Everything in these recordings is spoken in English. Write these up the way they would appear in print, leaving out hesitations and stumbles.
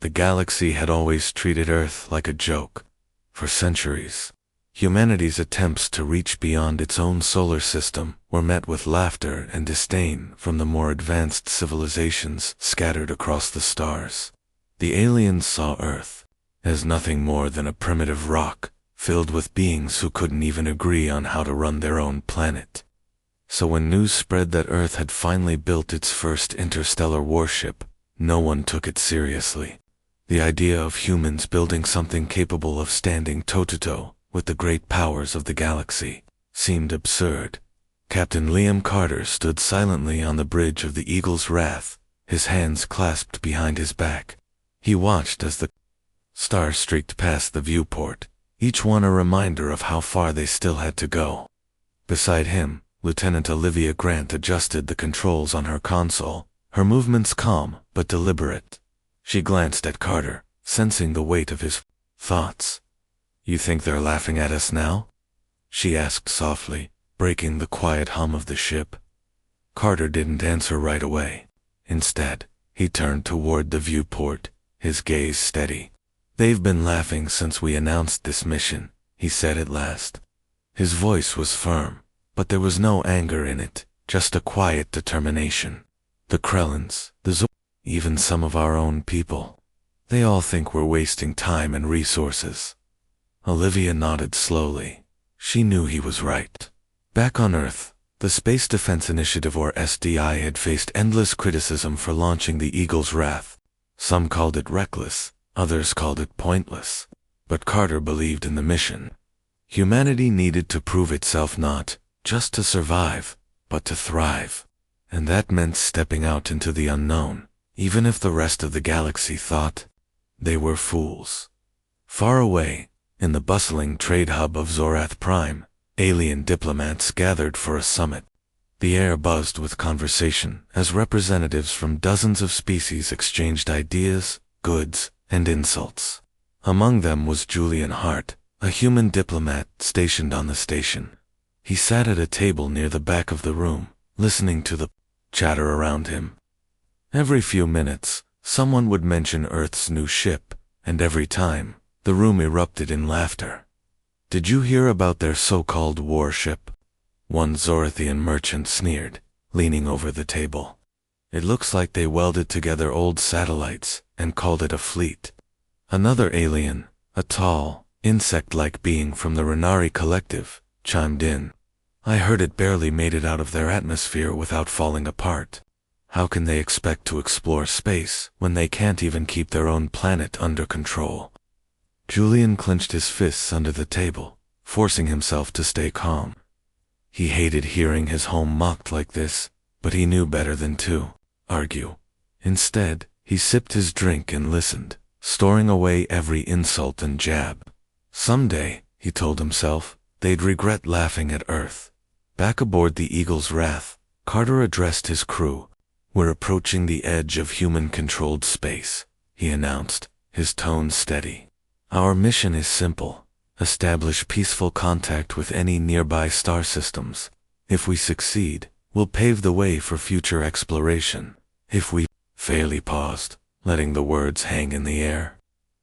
The galaxy had always treated Earth like a joke. For centuries, humanity's attempts to reach beyond its own solar system were met with laughter and disdain from the more advanced civilizations scattered across the stars. The aliens saw Earth as nothing more than a primitive rock filled with beings who couldn't even agree on how to run their own planet. So when news spread that Earth had finally built its first interstellar warship, no one took it seriously. The idea of humans building something capable of standing toe-to-toe with the great powers of the galaxy seemed absurd. Captain Liam Carter stood silently on the bridge of the Eagle's Wrath, his hands clasped behind his back. He watched as the stars streaked past the viewport, each one a reminder of how far they still had to go. Beside him, Lieutenant Olivia Grant adjusted the controls on her console, her movements calm but deliberate. She glanced at Carter, sensing the weight of his thoughts. "You think they're laughing at us now?" she asked softly, breaking the quiet hum of the ship. Carter didn't answer right away. Instead, he turned toward the viewport, his gaze steady. "They've been laughing since we announced this mission," he said at last. His voice was firm, but there was no anger in it, just a quiet determination. "The Krellans, the Zor, even some of our own people. They all think we're wasting time and resources." Olivia nodded slowly. She knew he was right. Back on Earth, the Space Defense Initiative or SDI had faced endless criticism for launching the Eagle's Wrath. Some called it reckless, others called it pointless. But Carter believed in the mission. Humanity needed to prove itself not just to survive, but to thrive. And that meant stepping out into the unknown, even if the rest of the galaxy thought they were fools. Far away, in the bustling trade hub of Zorath Prime, alien diplomats gathered for a summit. The air buzzed with conversation as representatives from dozens of species exchanged ideas, goods, and insults. Among them was Julian Hart, a human diplomat stationed on the station. He sat at a table near the back of the room, listening to the chatter around him. Every few minutes, someone would mention Earth's new ship, and every time, the room erupted in laughter. "Did you hear about their so-called warship?" One Zorathian merchant sneered, leaning over the table. "It looks like they welded together old satellites and called it a fleet." Another alien, a tall, insect-like being from the Renari Collective, chimed in. "I heard it barely made it out of their atmosphere without falling apart. How can they expect to explore space when they can't even keep their own planet under control?" Julian clenched his fists under the table, forcing himself to stay calm. He hated hearing his home mocked like this, but he knew better than to argue. Instead, he sipped his drink and listened, storing away every insult and jab. Someday, he told himself, they'd regret laughing at Earth. Back aboard the Eagle's Wrath, Carter addressed his crew. "We're approaching the edge of human-controlled space," he announced, his tone steady. "Our mission is simple: establish peaceful contact with any nearby star systems. If we succeed, we'll pave the way for future exploration. If we fail," he paused, letting the words hang in the air,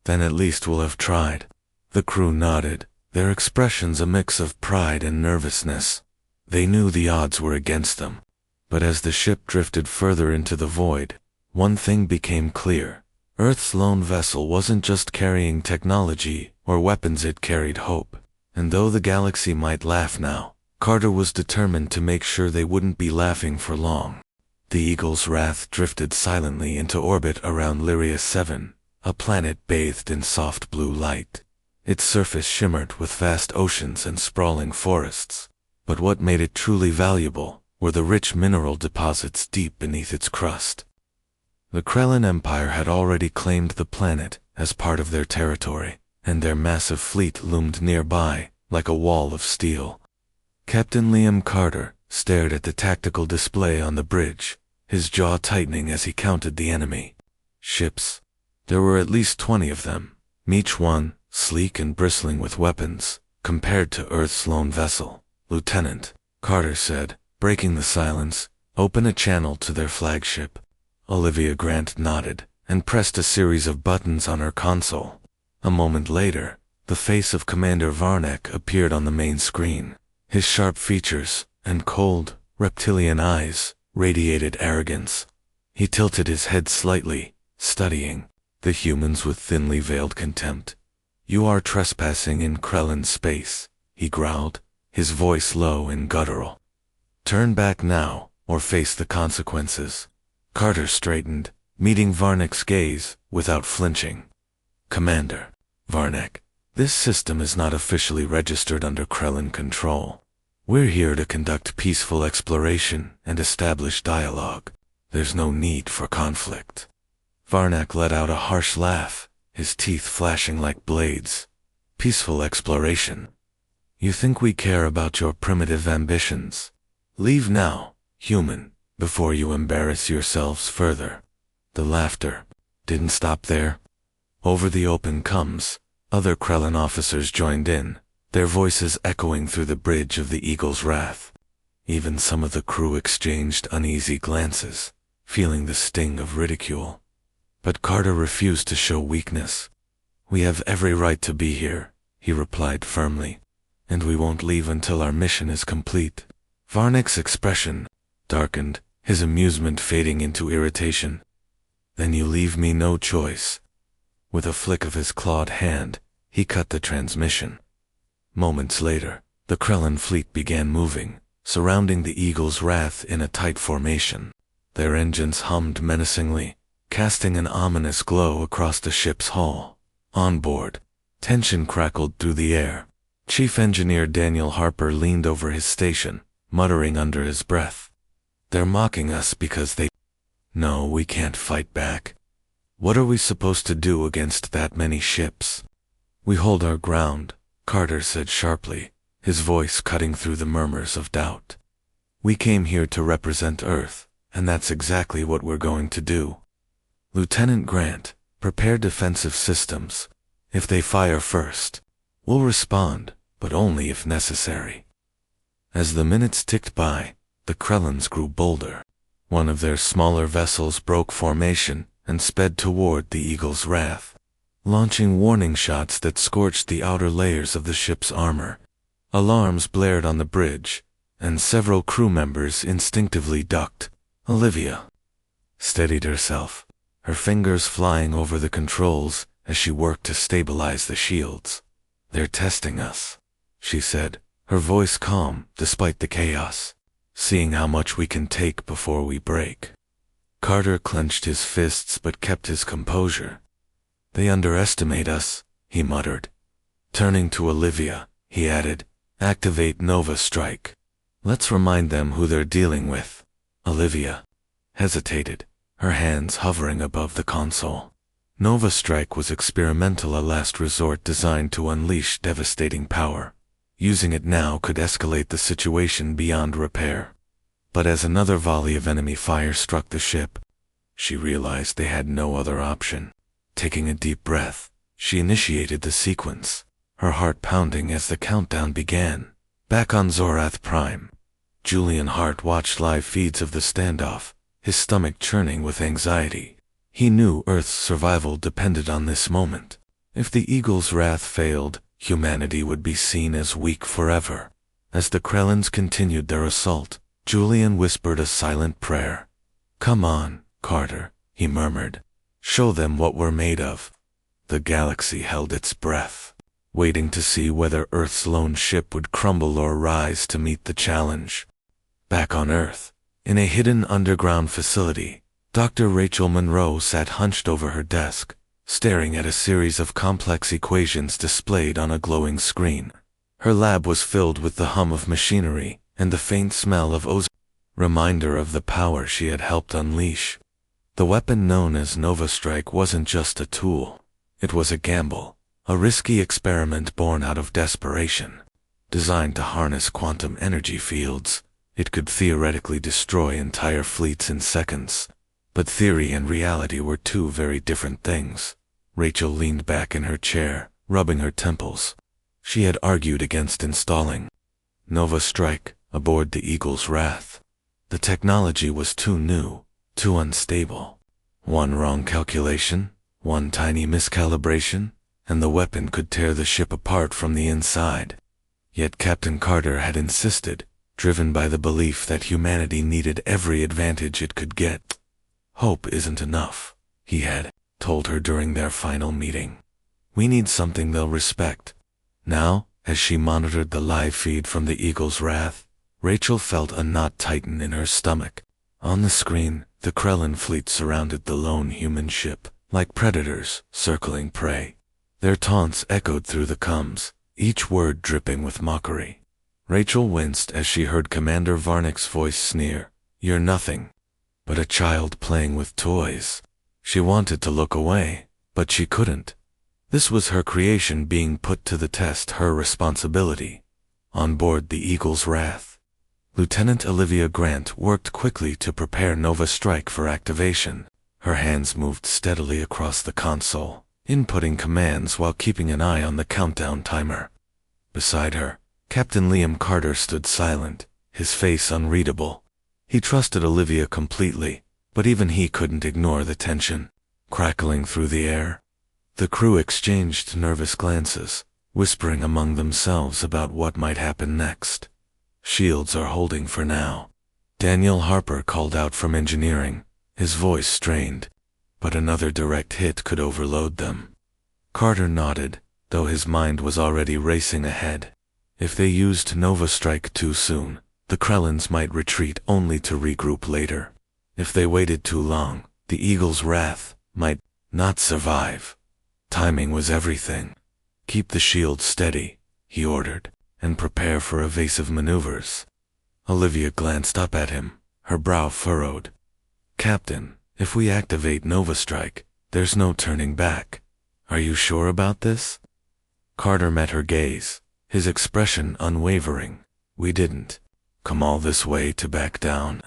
"then at least we'll have tried." The crew nodded, their expressions a mix of pride and nervousness. They knew the odds were against them. But as the ship drifted further into the void, one thing became clear. Earth's lone vessel wasn't just carrying technology or weapons, it carried hope. And though the galaxy might laugh now, Carter was determined to make sure they wouldn't be laughing for long. The Eagle's Wrath drifted silently into orbit around Lyria 7, a planet bathed in soft blue light. Its surface shimmered with vast oceans and sprawling forests. But what made it truly valuable were the rich mineral deposits deep beneath its crust. The Krellin Empire had already claimed the planet as part of their territory, and their massive fleet loomed nearby like a wall of steel. Captain Liam Carter stared at the tactical display on the bridge, his jaw tightening as he counted the enemy ships. There were at least 20 of them, each one sleek and bristling with weapons, compared to Earth's lone vessel. "Lieutenant," Carter said, breaking the silence, "open a channel to their flagship." Olivia Grant nodded, and pressed a series of buttons on her console. A moment later, the face of Commander Varnek appeared on the main screen. His sharp features and cold, reptilian eyes radiated arrogance. He tilted his head slightly, studying the humans with thinly veiled contempt. "You are trespassing in Krellin space," he growled, his voice low and guttural. "Turn back now, or face the consequences." Carter straightened, meeting Varnek's gaze without flinching. "Commander Varnek, this system is not officially registered under Krellin control. We're here to conduct peaceful exploration and establish dialogue. There's no need for conflict." Varnek let out a harsh laugh, his teeth flashing like blades. "Peaceful exploration? You think we care about your primitive ambitions? Leave now, human, before you embarrass yourselves further." The laughter didn't stop there. Over the open coms, other Krellin officers joined in, their voices echoing through the bridge of the Eagle's wrath. Even some of the crew exchanged uneasy glances, feeling the sting of ridicule. But Carter refused to show weakness. "We have every right to be here," he replied firmly, "and we won't leave until our mission is complete." Varnek's expression darkened, his amusement fading into irritation. "Then you leave me no choice." With a flick of his clawed hand, he cut the transmission. Moments later, the Krellin fleet began moving, surrounding the Eagle's wrath in a tight formation. Their engines hummed menacingly, casting an ominous glow across the ship's hull. On board, tension crackled through the air. Chief Engineer Daniel Harper leaned over his station, muttering under his breath. "They're mocking us because they... No, we can't fight back. What are we supposed to do against that many ships?" "We hold our ground," Carter said sharply, his voice cutting through the murmurs of doubt. "We came here to represent Earth, and that's exactly what we're going to do. Lieutenant Grant, prepare defensive systems. If they fire first, we'll respond, but only if necessary." As the minutes ticked by, the Krellins grew bolder. One of their smaller vessels broke formation and sped toward the Eagle's wrath, launching warning shots that scorched the outer layers of the ship's armor. Alarms blared on the bridge, and several crew members instinctively ducked. Olivia steadied herself, her fingers flying over the controls as she worked to stabilize the shields. "They're testing us," she said, her voice calm despite the chaos. "Seeing how much we can take before we break." Carter clenched his fists but kept his composure. "They underestimate us," he muttered. Turning to Olivia, he added, "Activate Nova Strike. Let's remind them who they're dealing with." Olivia hesitated, her hands hovering above the console. Nova Strike was experimental, a last resort designed to unleash devastating power. Using it now could escalate the situation beyond repair. But as another volley of enemy fire struck the ship, she realized they had no other option. Taking a deep breath, she initiated the sequence, her heart pounding as the countdown began. Back on Zorath Prime, Julian Hart watched live feeds of the standoff, his stomach churning with anxiety. He knew Earth's survival depended on this moment. If the Eagle's wrath failed, humanity would be seen as weak forever. As the Krellins continued their assault, Julian whispered a silent prayer. "Come on, Carter," he murmured. "Show them what we're made of." The galaxy held its breath, waiting to see whether Earth's lone ship would crumble or rise to meet the challenge. Back on Earth, in a hidden underground facility, Dr. Rachel Monroe sat hunched over her desk, staring at a series of complex equations displayed on a glowing screen. Her lab was filled with the hum of machinery and the faint smell of ozone, reminder of the power she had helped unleash. The weapon known as Nova Strike wasn't just a tool. It was a gamble, a risky experiment born out of desperation. Designed to harness quantum energy fields, it could theoretically destroy entire fleets in seconds. But theory and reality were two very different things. Rachel leaned back in her chair, rubbing her temples. She had argued against installing Nova Strike aboard the Eagle's Wrath. The technology was too new, too unstable. One wrong calculation, one tiny miscalibration, and the weapon could tear the ship apart from the inside. Yet Captain Carter had insisted, driven by the belief that humanity needed every advantage it could get. Hope isn't enough, he had told her during their final meeting. We need something they'll respect. Now, as she monitored the live feed from the Eagle's Wrath, Rachel felt a knot tighten in her stomach. On the screen, the Krellin fleet surrounded the lone human ship, like predators circling prey. Their taunts echoed through the comms, each word dripping with mockery. Rachel winced as she heard Commander Varnick's voice sneer, "You're nothing but a child playing with toys." She wanted to look away, but she couldn't. This was her creation being put to the test, her responsibility. On board the Eagle's Wrath, Lieutenant Olivia Grant worked quickly to prepare Nova Strike for activation. Her hands moved steadily across the console, inputting commands while keeping an eye on the countdown timer. Beside her, Captain Liam Carter stood silent, his face unreadable. He trusted Olivia completely, but even he couldn't ignore the tension crackling through the air. The crew exchanged nervous glances, whispering among themselves about what might happen next. "Shields are holding for now," Daniel Harper called out from engineering, his voice strained, but another direct hit could overload them. Carter nodded, though his mind was already racing ahead. If they used Nova Strike too soon, the Krellins might retreat only to regroup later. If they waited too long, the Eagle's Wrath might not survive. Timing was everything. "Keep the shield steady," he ordered, "and prepare for evasive maneuvers." Olivia glanced up at him, her brow furrowed. "Captain, if we activate Nova Strike, there's no turning back. Are you sure about this?" Carter met her gaze, his expression unwavering. "We didn't come all this way to back down.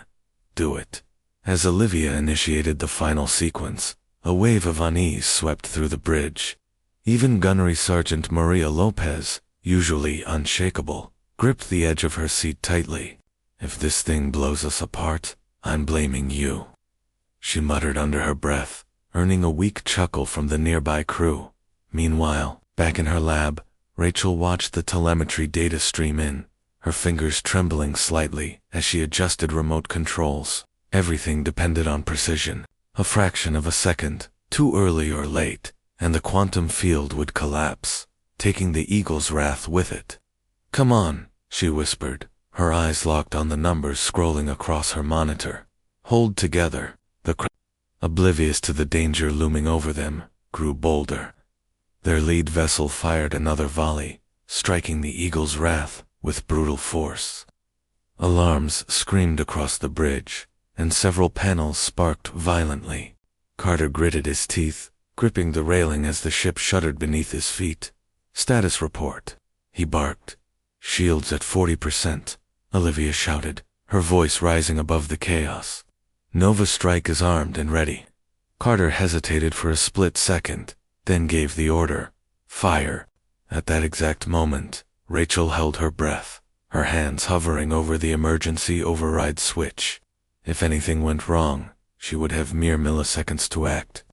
Do it." As Olivia initiated the final sequence, a wave of unease swept through the bridge. Even Gunnery Sergeant Maria Lopez, usually unshakable, gripped the edge of her seat tightly. "If this thing blows us apart, I'm blaming you," she muttered under her breath, earning a weak chuckle from the nearby crew. Meanwhile, back in her lab, Rachel watched the telemetry data stream in, her fingers trembling slightly as she adjusted remote controls. Everything depended on precision. A fraction of a second, too early or late, and the quantum field would collapse, taking the Eagle's Wrath with it. "Come on," she whispered, her eyes locked on the numbers scrolling across her monitor. "Hold together." Oblivious to the danger looming over them, grew bolder. Their lead vessel fired another volley, striking the Eagle's Wrath with brutal force. Alarms screamed across the bridge, and several panels sparked violently. Carter gritted his teeth, gripping the railing as the ship shuddered beneath his feet. "Status report," he barked. "Shields at 40%, Olivia shouted, her voice rising above the chaos. "Nova Strike is armed and ready." Carter hesitated for a split second, then gave the order, "Fire." At that exact moment, Rachel held her breath, her hands hovering over the emergency override switch. If anything went wrong, she would have mere milliseconds to act.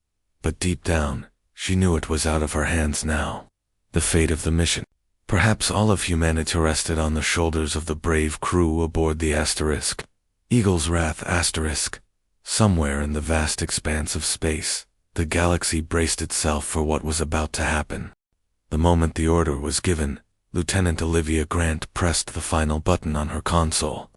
But deep down, she knew it was out of her hands now. The fate of the mission, perhaps all of humanity, rested on the shoulders of the brave crew aboard the Asterisk. Eagle's Wrath Asterisk. Somewhere in the vast expanse of space, the galaxy braced itself for what was about to happen. The moment the order was given, Lieutenant Olivia Grant pressed the final button on her console.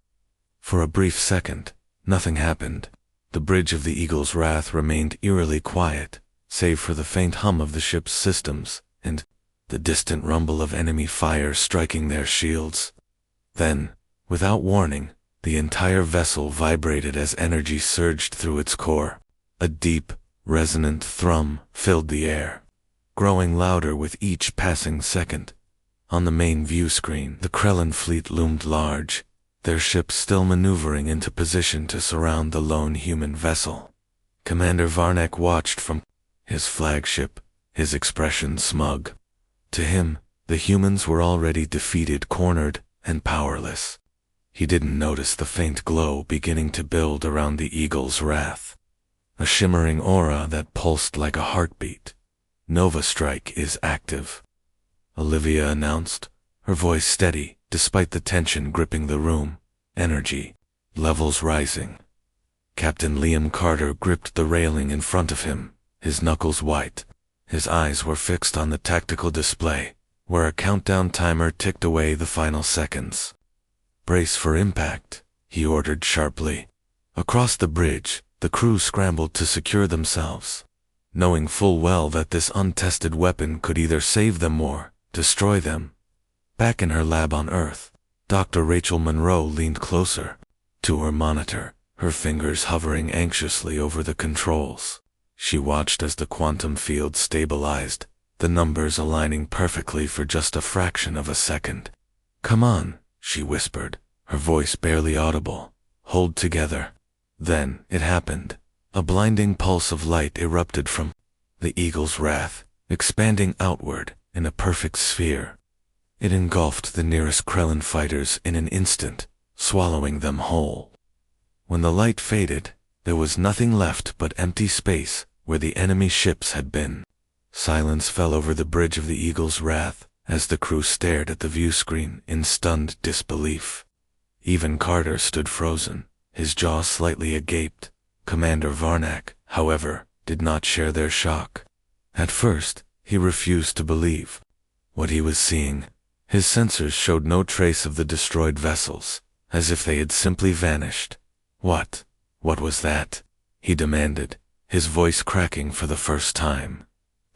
For a brief second, nothing happened. The bridge of the Eagle's Wrath remained eerily quiet, save for the faint hum of the ship's systems, and the distant rumble of enemy fire striking their shields. Then, without warning, the entire vessel vibrated as energy surged through its core. A deep, resonant thrum filled the air, growing louder with each passing second. On the main view screen, the Krellin fleet loomed large, their ships still maneuvering into position to surround the lone human vessel. Commander Varnick watched from his flagship, his expression smug. To him, the humans were already defeated, cornered, and powerless. He didn't notice the faint glow beginning to build around the Eagle's Wrath. a shimmering aura that pulsed like a heartbeat. "Nova Strike is active," Olivia announced, her voice steady despite the tension gripping the room. "Energy levels rising." Captain Liam Carter gripped the railing in front of him, his knuckles white. His eyes were fixed on the tactical display, where a countdown timer ticked away the final seconds. "Brace for impact," he ordered sharply. Across the bridge, the crew scrambled to secure themselves, knowing full well that this untested weapon could either save them or destroy them. Back in her lab on Earth, Dr. Rachel Monroe leaned closer to her monitor, her fingers hovering anxiously over the controls. She watched as the quantum field stabilized, the numbers aligning perfectly for just a fraction of a second. "Come on," she whispered, her voice barely audible. "Hold together." Then it happened. A blinding pulse of light erupted from the Eagle's Wrath, expanding outward in a perfect sphere. It engulfed the nearest Krellin fighters in an instant, swallowing them whole. When the light faded, there was nothing left but empty space where the enemy ships had been. Silence fell over the bridge of the Eagle's Wrath as the crew stared at the view screen in stunned disbelief. Even Carter stood frozen, his jaw slightly agape. Commander Varnak, however, did not share their shock. At first, he refused to believe what he was seeing. His sensors showed no trace of the destroyed vessels, as if they had simply vanished. What was that?" he demanded, his voice cracking for the first time.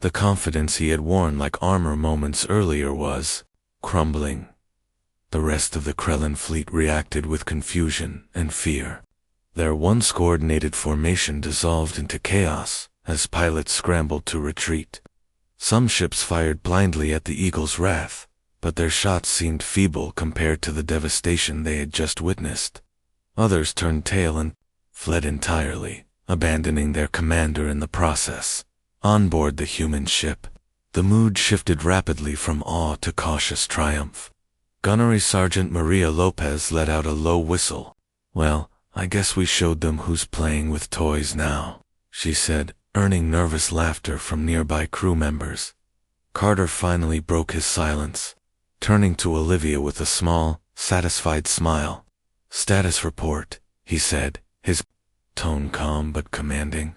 The confidence he had worn like armor moments earlier was crumbling. The rest of the Krellin fleet reacted with confusion and fear. Their once coordinated formation dissolved into chaos as pilots scrambled to retreat. Some ships fired blindly at the Eagle's Wrath, but their shots seemed feeble compared to the devastation they had just witnessed. Others turned tail and fled entirely, abandoning their commander in the process. On board the human ship, the mood shifted rapidly from awe to cautious triumph. Gunnery Sergeant Maria Lopez let out a low whistle. "Well, I guess we showed them who's playing with toys now," she said, earning nervous laughter from nearby crew members. Carter finally broke his silence, turning to Olivia with a small, satisfied smile. "Status report," he said, his tone calm but commanding.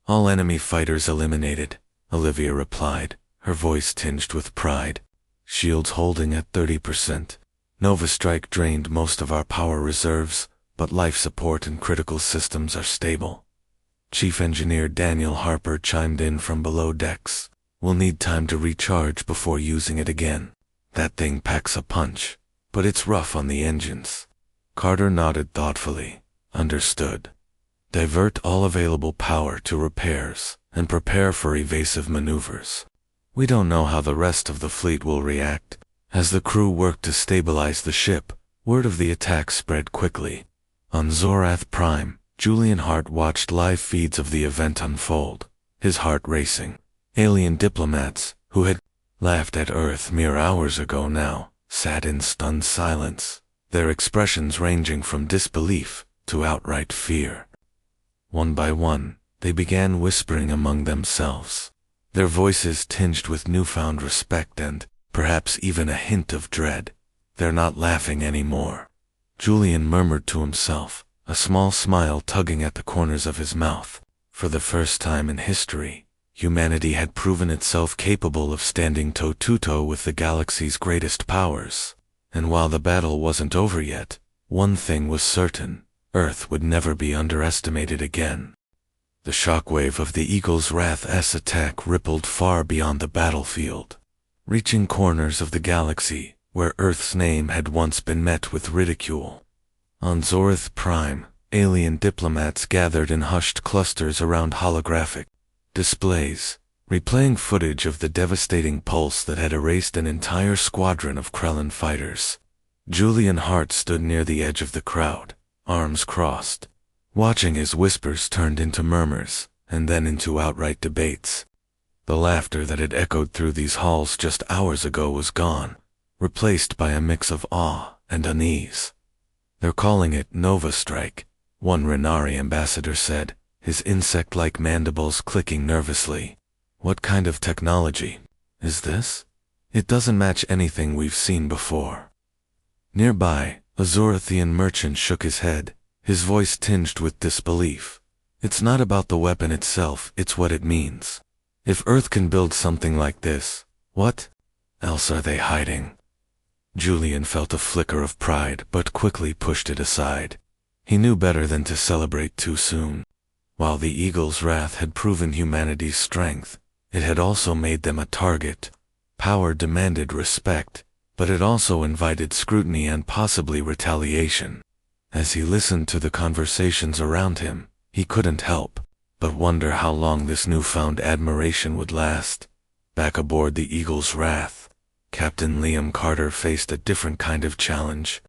"All enemy fighters eliminated," Olivia replied, her voice tinged with pride. "Shields holding at 30%. Nova Strike drained most of our power reserves, but life support and critical systems are stable." Chief Engineer Daniel Harper chimed in from below decks. "We'll need time to recharge before using it again. That thing packs a punch, but it's rough on the engines." Carter nodded thoughtfully. "Understood. Divert all available power to repairs and prepare for evasive maneuvers. We don't know how the rest of the fleet will react." As the crew worked to stabilize the ship, word of the attack spread quickly. On Zorath Prime, Julian Hart watched live feeds of the event unfold, his heart racing. Alien diplomats, who had laughed at Earth mere hours ago now, sat in stunned silence, their expressions ranging from disbelief to outright fear. One by one, they began whispering among themselves, their voices tinged with newfound respect and, perhaps even a hint of dread. "They're not laughing anymore," Julian murmured to himself, a small smile tugging at the corners of his mouth. For the first time in history, humanity had proven itself capable of standing toe-to-toe with the galaxy's greatest powers. And while the battle wasn't over yet, one thing was certain: Earth would never be underestimated again. The shockwave of the Eagle's Wrath's attack rippled far beyond the battlefield, reaching corners of the galaxy where Earth's name had once been met with ridicule. On Zorath Prime, alien diplomats gathered in hushed clusters around holographic displays, replaying footage of the devastating pulse that had erased an entire squadron of Krellin fighters. Julian Hart stood near the edge of the crowd, arms crossed, watching as whispers turned into murmurs, and then into outright debates. The laughter that had echoed through these halls just hours ago was gone, replaced by a mix of awe and unease. "They're calling it Nova Strike," one Renari ambassador said, his insect-like mandibles clicking nervously. What kind of technology is this? It doesn't match anything we've seen before. Nearby, a Zorathian merchant shook his head, his voice tinged with disbelief. It's not about the weapon itself, it's what it means. If Earth can build something like this, what else are they hiding? Julian felt a flicker of pride but quickly pushed it aside. He knew better than to celebrate too soon. While the Eagle's wrath had proven humanity's strength, it had also made them a target. Power demanded respect, but it also invited scrutiny and possibly retaliation. As he listened to the conversations around him, he couldn't help but wonder how long this newfound admiration would last. Back aboard the Eagle's wrath, Captain Liam Carter faced a different kind of challenge.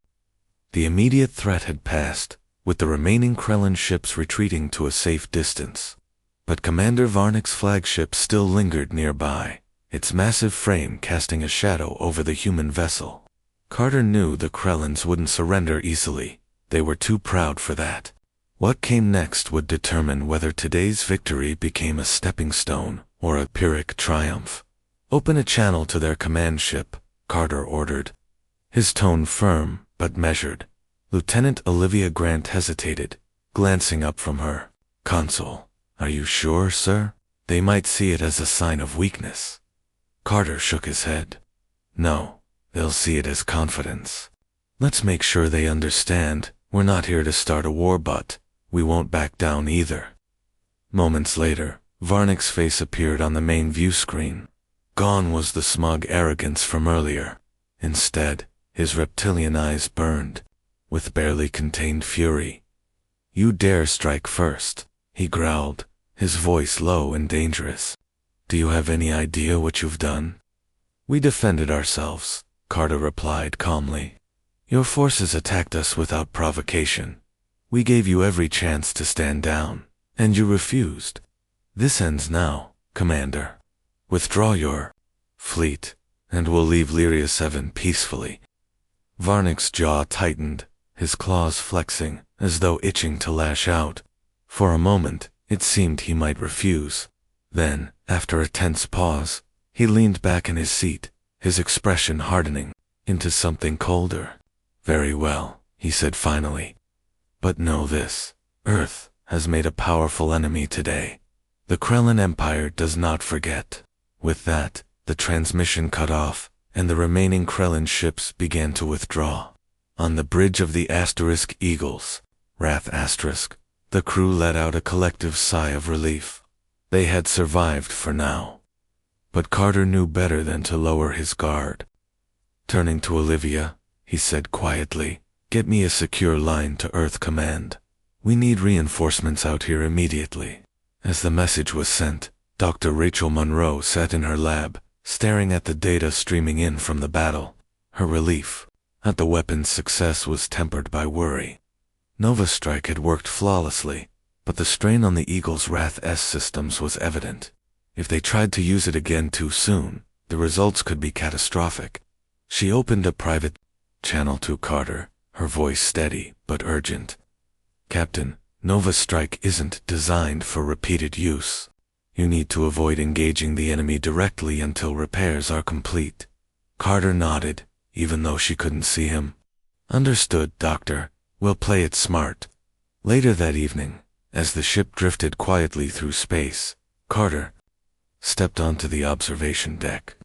The immediate threat had passed, with the remaining Krellin ships retreating to a safe distance. But Commander Varnick's flagship still lingered nearby, its massive frame casting a shadow over the human vessel. Carter knew the Krellins wouldn't surrender easily. They were too proud for that. What came next would determine whether today's victory became a stepping stone or a Pyrrhic triumph. "Open a channel to their command ship," Carter ordered. His tone firm but measured. Lieutenant Olivia Grant hesitated, glancing up from her console. "Are you sure, sir? They might see it as a sign of weakness." Carter shook his head. "No, they'll see it as confidence. Let's make sure they understand we're not here to start a war, but we won't back down either." Moments later, Varnick's face appeared on the main view screen. Gone was the smug arrogance from earlier. Instead, his reptilian eyes burned with barely contained fury. "You dare strike first," he growled, his voice low and dangerous. "Do you have any idea what you've done?" "We defended ourselves," Carter replied calmly. "Your forces attacked us without provocation. We gave you every chance to stand down, and you refused. This ends now, Commander. Withdraw your fleet, and we'll leave Lyria 7 peacefully." Varnick's jaw tightened, his claws flexing, as though itching to lash out. For a moment, it seemed he might refuse. Then, after a tense pause, he leaned back in his seat, his expression hardening into something colder. "Very well," he said finally. "But know this, Earth has made a powerful enemy today. The Krellin Empire does not forget." With that, the transmission cut off, and the remaining Krellin ships began to withdraw. On the bridge of the Asterisk Eagles, Wrath Asterisk, the crew let out a collective sigh of relief. They had survived for now. But Carter knew better than to lower his guard. Turning to Olivia, he said quietly, "Get me a secure line to Earth Command. We need reinforcements out here immediately." As the message was sent, Dr. Rachel Monroe sat in her lab, staring at the data streaming in from the battle. Her relief at the weapon's success was tempered by worry. Nova Strike had worked flawlessly, but the strain on the Eagle's Wrath S systems was evident. If they tried to use it again too soon, the results could be catastrophic. She opened a private channel to Carter, her voice steady but urgent. "Captain, Nova Strike isn't designed for repeated use. You need to avoid engaging the enemy directly until repairs are complete." Carter nodded, even though she couldn't see him. "Understood, Doctor. We'll play it smart." Later that evening, as the ship drifted quietly through space, Carter stepped onto the observation deck.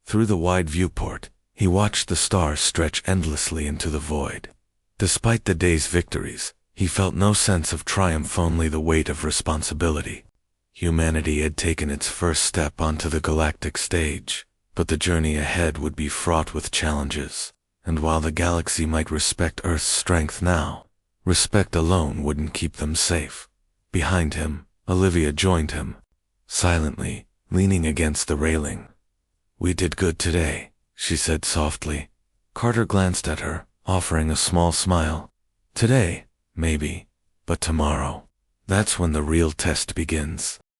Through the wide viewport, he watched the stars stretch endlessly into the void. Despite the day's victories, he felt no sense of triumph, only the weight of responsibility. Humanity had taken its first step onto the galactic stage, but the journey ahead would be fraught with challenges. And while the galaxy might respect Earth's strength now, respect alone wouldn't keep them safe. Behind him, Olivia joined him, silently, leaning against the railing. "We did good today," she said softly. Carter glanced at her, offering a small smile. "Today, maybe, but tomorrow, that's when the real test begins."